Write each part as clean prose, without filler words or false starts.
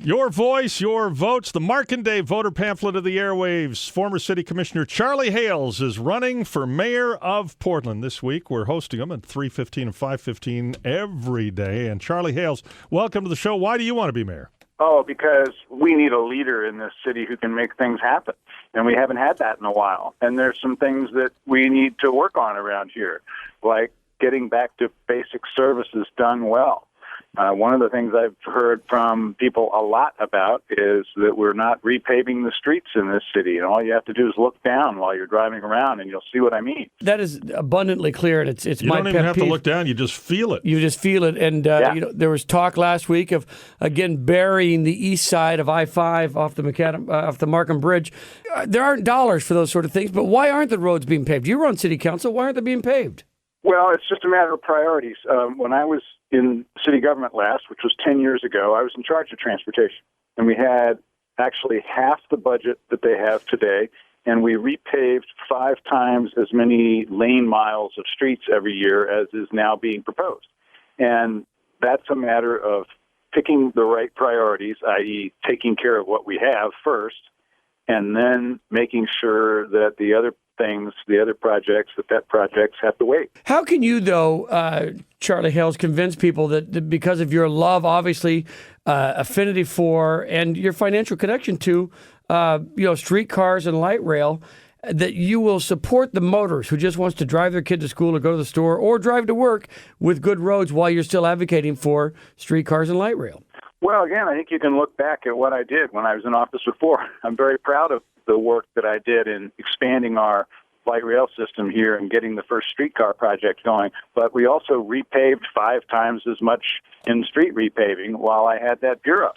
Your voice, your votes. The Mark and Dave voter pamphlet of the airwaves. Former City Commissioner Charlie Hales is running for mayor of Portland this week. We're hosting him at 3:15 and 5:15 every day. And Charlie Hales, welcome to the show. Why do you want to be mayor? Oh, because we need a leader in this city who can make things happen. And we haven't had that in a while. And there's some things that we need to work on around here, like getting back to basic services done well. One of the things I've heard from people a lot about is that we're not repaving the streets in this city, and all you have to do is look down while you're driving around, and you'll see what I mean. That is abundantly clear, and it's my pet peeve. You don't even have to look down; you just feel it. You just feel it, and there was talk last week of again burying the east side of I-5 off the Markham Bridge. There aren't dollars for those sort of things, but why aren't the roads being paved? You were on city council; why aren't they being paved? Well, it's just a matter of priorities. When I was in city government last, which was 10 years ago, I was in charge of transportation. And we had actually half the budget that they have today, and we repaved 5 times as many lane miles of streets every year as is now being proposed. And that's a matter of picking the right priorities, i.e. taking care of what we have first, and then making sure that the other things, the other projects, that projects have to wait. How can you, though, Charlie Hales, convince people that because of your love, obviously, affinity for, and your financial connection to, streetcars and light rail, that you will support the motorist who just wants to drive their kid to school or go to the store or drive to work with good roads while you're still advocating for streetcars and light rail? Well, again, I think you can look back at what I did when I was in office before. I'm very proud of the work that I did in expanding our light rail system here and getting the first streetcar project going. But we also repaved 5 times as much in street repaving while I had that bureau.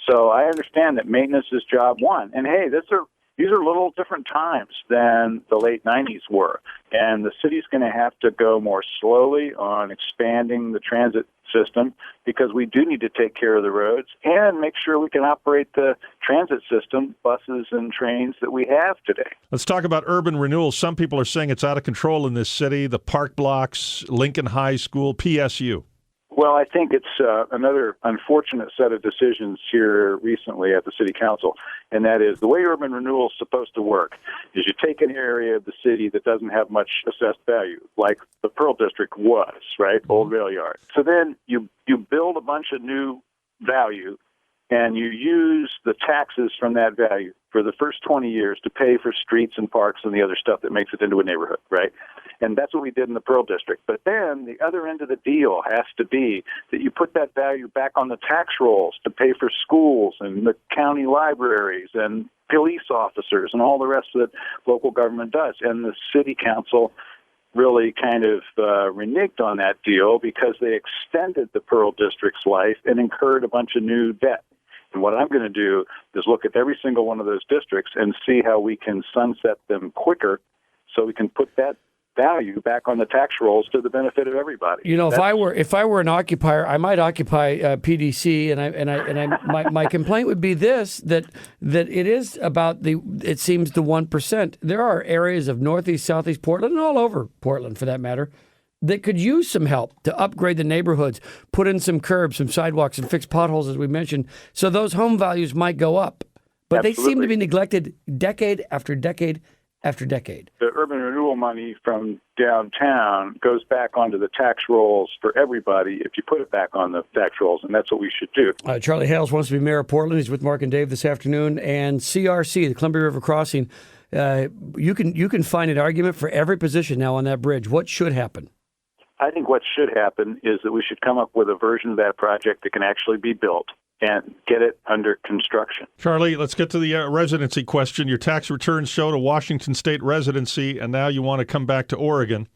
So I understand that maintenance is job one. And hey, these are little different times than the late 90s were. And the city's going to have to go more slowly on expanding the transit system because we do need to take care of the roads and make sure we can operate the transit system, buses and trains that we have today. Let's talk about urban renewal. Some people are saying it's out of control in this city, the park blocks, Lincoln High School, PSU. Well, I think it's another unfortunate set of decisions here recently at the city council, and that is the way urban renewal is supposed to work is you take an area of the city that doesn't have much assessed value, like the Pearl District was, right, Old Rail Yard. So then you build a bunch of new value, and you use the taxes from that value for the first 20 years to pay for streets and parks and the other stuff that makes it into a neighborhood, right? And that's what we did in the Pearl District. But then the other end of the deal has to be that you put that value back on the tax rolls to pay for schools and the county libraries and police officers and all the rest that local government does. And the city council really kind of reneged on that deal because they extended the Pearl District's life and incurred a bunch of new debt. And what I'm going to do is look at every single one of those districts and see how we can sunset them quicker so we can put that value back on the tax rolls to the benefit of everybody. You know, if I were an occupier, I might occupy PDC, and my complaint would be this: that it is about it seems the 1%. There are areas of Northeast, Southeast Portland, and all over Portland for that matter, that could use some help to upgrade the neighborhoods, put in some curbs, some sidewalks, and fix potholes, as we mentioned. So those home values might go up, but Absolutely. They seem to be neglected decade after decade after decade. The urban renewal money from downtown goes back onto the tax rolls for everybody if you put it back on the tax rolls, and that's what we should do. Charlie Hales wants to be mayor of Portland. He's with Mark and Dave this afternoon. And CRC, the Columbia River Crossing, you can find an argument for every position now on that bridge. What should happen? I think what should happen is that we should come up with a version of that project that can actually be built and get it under construction. Charlie, let's get to the residency question. Your tax returns showed a Washington State residency, and now you want to come back to Oregon.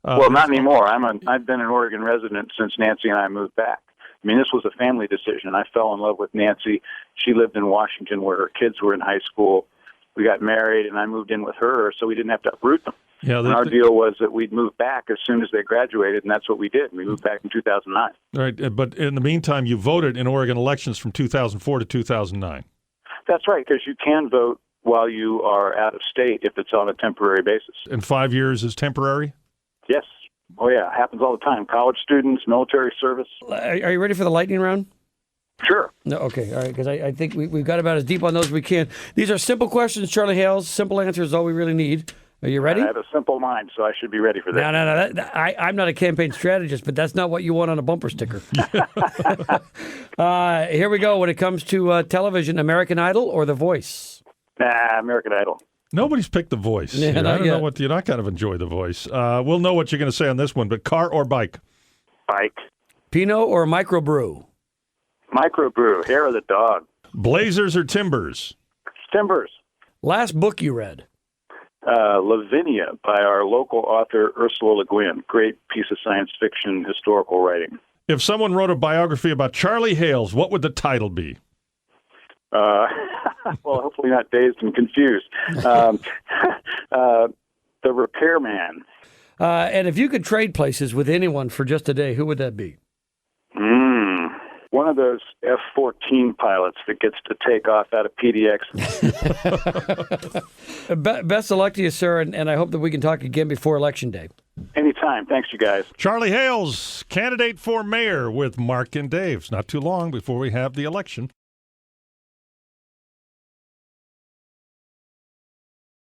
Well, not anymore. I've been an Oregon resident since Nancy and I moved back. I mean, this was a family decision. I fell in love with Nancy. She lived in Washington where her kids were in high school. We got married, and I moved in with her so we didn't have to uproot them. Yeah, and our deal was that we'd move back as soon as they graduated, and that's what we did. We moved back in 2009. All right, but in the meantime, you voted in Oregon elections from 2004 to 2009. That's right, because you can vote while you are out of state if it's on a temporary basis. And 5 years is temporary? Yes. Oh, yeah. It happens all the time. College students, military service. Are you ready for the lightning round? Sure. No, okay, all right, because I think we've got about as deep on those as we can. These are simple questions, Charlie Hales. Simple answers is all we really need. Are you ready? I have a simple mind, so I should be ready for that. No. I'm not a campaign strategist, but that's not what you want on a bumper sticker. Here we go. When it comes to television, American Idol or The Voice? American Idol. Nobody's picked The Voice. Yeah, I not don't yet. know what you're not kind of enjoy The Voice. We'll know what you're going to say on this one, but car or bike? Bike. Pinot or microbrew? Microbrew. Hair of the dog. Blazers or Timbers? Timbers. Last book you read? Lavinia by our local author Ursula Le Guin. Great piece of science fiction historical writing. If someone wrote a biography about Charlie Hales, what would the title be? Well, hopefully not Dazed and Confused. The Repairman. And if you could trade places with anyone for just a day, who would that be? One of those F-14 pilots that gets to take off out of PDX. Best of luck to you, sir, and I hope that we can talk again before Election Day. Anytime. Thanks, you guys. Charlie Hales, candidate for mayor with Mark and Dave. It's not too long before we have the election.